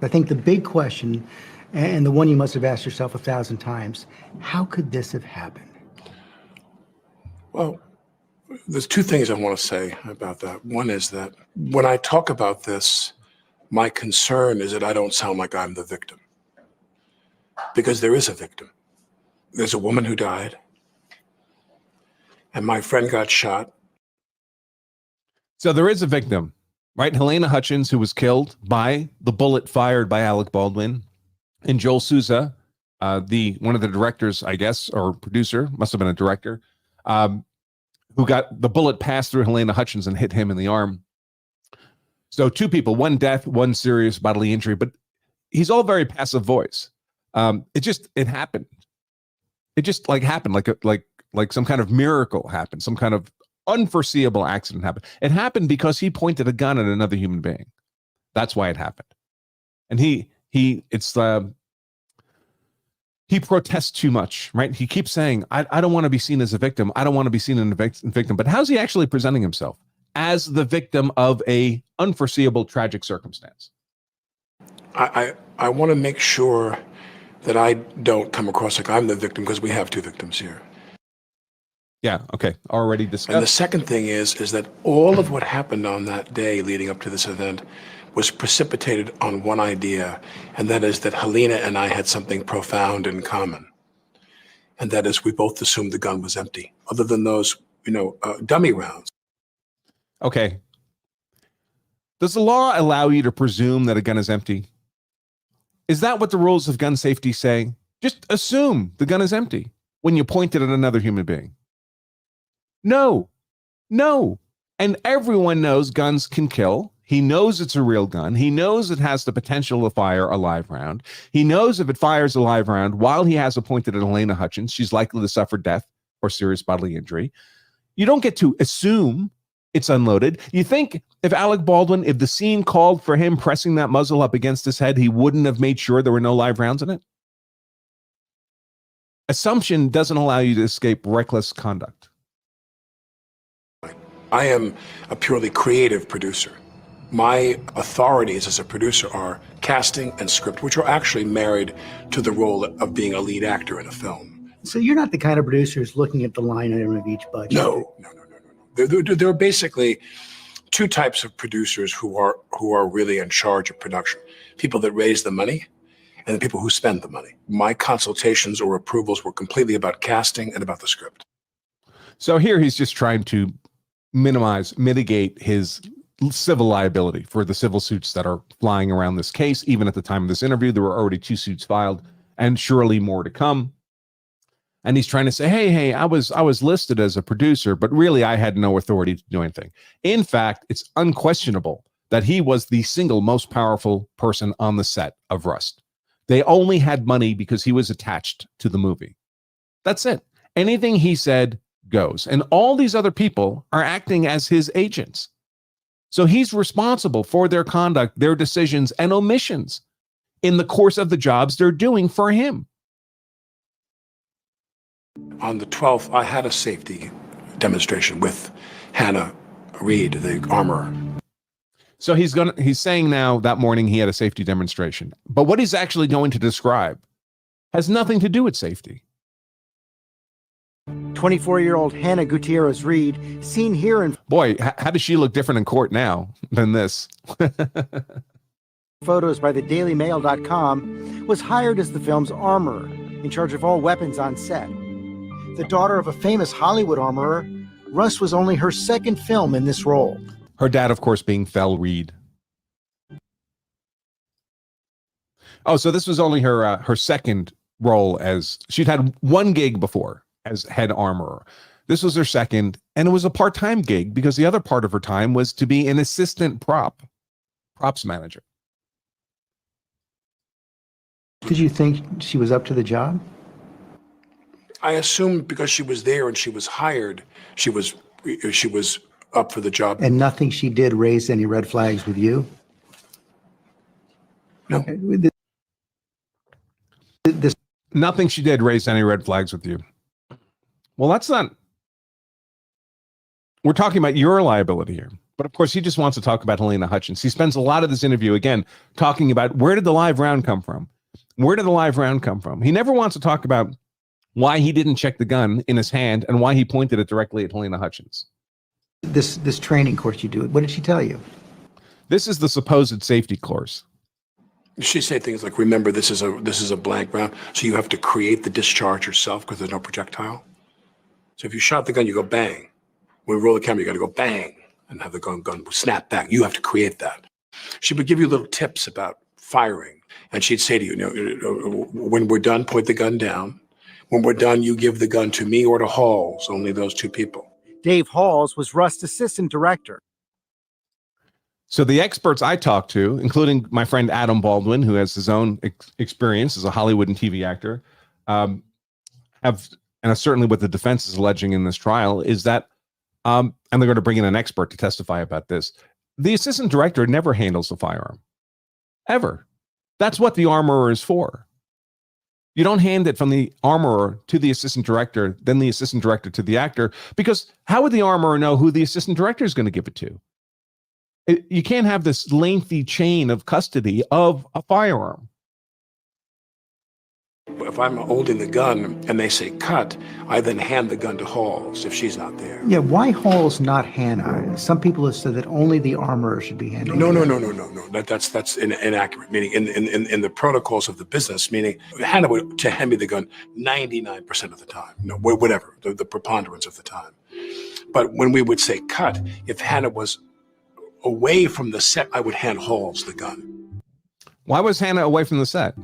I think the big question, and the one you must have asked yourself 1,000 times, how could this have happened? Well, there's two things I want to say about that. One is that when I talk about this, my concern is that I don't sound like I'm the victim. Because there is a victim. There's a woman who died, and my friend got shot. So there is a victim, right? Helena Hutchins, who was killed by the bullet fired by Alec Baldwin, and Joel Souza, one of the directors, I guess, or producer, must have been a director, who got the bullet passed through Helena Hutchins and hit him in the arm. So two people, one death, one serious bodily injury, but he's all very passive voice. It happened. It just happened, like some kind of miracle happened, some kind of unforeseeable accident happened. It happened because he pointed a gun at another human being. That's why it happened. And he protests too much, right? He keeps saying, I don't want to be seen as a victim. I don't want to be seen as a victim. But how's he actually presenting himself? As the victim of a unforeseeable tragic circumstance. I want to make sure that I don't come across like I'm the victim, because we have two victims here. Yeah, okay, already discussed. And the second thing is that all of what happened on that day leading up to this event was precipitated on one idea, and that is that Helena and I had something profound in common. And that is, we both assumed the gun was empty, other than those, dummy rounds. Okay. Does the law allow you to presume that a gun is empty? Is that what the rules of gun safety say? Just assume the gun is empty when you point it at another human being. No. And everyone knows guns can kill. He knows it's a real gun. He knows it has the potential to fire a live round. He knows if it fires a live round while he has it pointed at Helena Hutchins, she's likely to suffer death or serious bodily injury. You don't get to assume it's unloaded. You think if Alec Baldwin, if the scene called for him pressing that muzzle up against his head, he wouldn't have made sure there were no live rounds in it? Assumption doesn't allow you to escape reckless conduct. I am a purely creative producer. My authorities as a producer are casting and script, which are actually married to the role of being a lead actor in a film. So you're not the kind of producer who's looking at the line item of each budget? No. There are basically two types of producers who are really in charge of production. People that raise the money and the people who spend the money. My consultations or approvals were completely about casting and about the script. So here he's just trying to mitigate his civil liability for the civil suits that are flying around this case. Even at the time of this interview, there were already 2 suits filed and surely more to come. And he's trying to say, hey, I was listed as a producer, but really I had no authority to do anything. In fact, it's unquestionable that he was the single most powerful person on the set of Rust. They only had money because he was attached to the movie. That's it. Anything he said goes. And all these other people are acting as his agents. So he's responsible for their conduct, their decisions, and omissions in the course of the jobs they're doing for him. On the 12th, I had a safety demonstration with Hannah Reed, the armorer. So he's saying now that morning he had a safety demonstration. But what he's actually going to describe has nothing to do with safety. 24-year-old Hannah Gutierrez Reed, seen here in... Boy, how does she look different in court now than this? Photos by the DailyMail.com, was hired as the film's armorer, in charge of all weapons on set. The daughter of a famous Hollywood armorer, Rust was only her second film in this role. Her dad, of course, being Fel Reed. Oh, so this was only her second role, as she'd had one gig before as head armorer. This was her second, and it was a part-time gig because the other part of her time was to be an assistant props manager. Did you think she was up to the job? I assumed because she was there and she was hired, she was up for the job. And nothing she did raised any red flags with you? No. Okay. Nothing she did raised any red flags with you. Well, that's not... We're talking about your liability here. But of course, he just wants to talk about Helena Hutchins. He spends a lot of this interview, again, talking about where did the live round come from? Where did the live round come from? He never wants to talk about why he didn't check the gun in his hand and why he pointed it directly at Helena Hutchins. This training course you do, what did she tell you? This is the supposed safety course. She say things like, remember, this is a blank round, so you have to create the discharge yourself because there's no projectile. So if you shot the gun, you go bang. When we roll the camera, you got to go bang and have the gun snap back. You have to create that. She would give you little tips about firing, and she'd say to you, when we're done, point the gun down. When we're done, you give the gun to me or to Halls, only those two people. Dave Halls was Rust's assistant director. So the experts I talked to, including my friend Adam Baldwin, who has his own experience as a Hollywood and TV actor, and certainly what the defense is alleging in this trial is that, and they're going to bring in an expert to testify about this, the assistant director never handles the firearm. Ever. That's what the armorer is for. You don't hand it from the armorer to the assistant director, then the assistant director to the actor, because how would the armorer know who the assistant director is going to give it to? You can't have this lengthy chain of custody of a firearm. If I'm holding the gun and they say cut, I then hand the gun to Halls if she's not there. Yeah, why Halls, not Hannah? Some people have said that only the armorer should be handling No. it. That's inaccurate. Meaning in the protocols of the business, meaning Hannah would to hand me the gun 99% of the time. No, whatever, the preponderance of the time. But when we would say cut, if Hannah was away from the set, I would hand Halls the gun. Why was Hannah away from the set?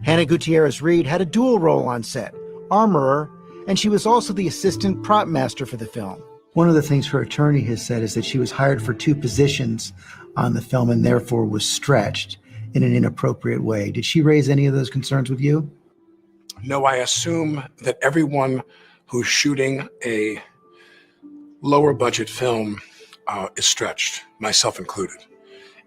Hannah Gutierrez Reed had a dual role on set, armorer, and she was also the assistant prop master for the film. One of the things her attorney has said is that she was hired for 2 positions on the film and therefore was stretched in an inappropriate way. Did she raise any of those concerns with you? No, I assume that everyone who's shooting a lower budget film is stretched, myself included.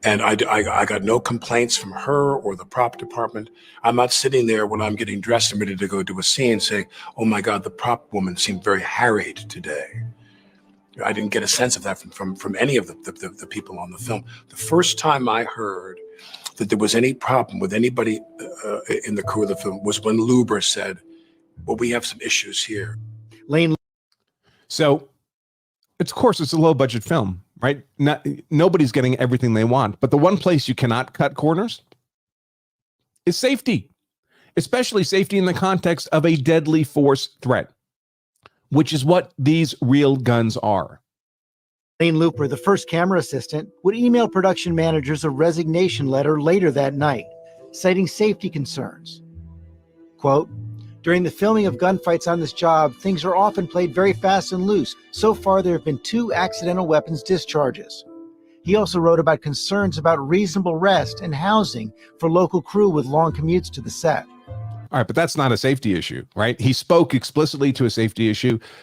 And I got no complaints from her or the prop department. I'm not sitting there when I'm getting dressed and ready to go do a scene saying, oh my God, the prop woman seemed very harried today. I didn't get a sense of that from any of the people on the film. The first time I heard that there was any problem with anybody in the crew of the film was when Luber said, well, we have some issues here. Lane. So, of course, it's a low budget film, right? Nobody's getting everything they want. But the one place you cannot cut corners is safety, especially safety in the context of a deadly force threat, which is what these real guns are. Lane Looper, the first camera assistant, would email production managers a resignation letter later that night, citing safety concerns. Quote, during the filming of gunfights on this job, things are often played very fast and loose. So far, there have been 2 accidental weapons discharges. He also wrote about concerns about reasonable rest and housing for local crew with long commutes to the set. All right, but that's not a safety issue, right? He spoke explicitly to a safety issue.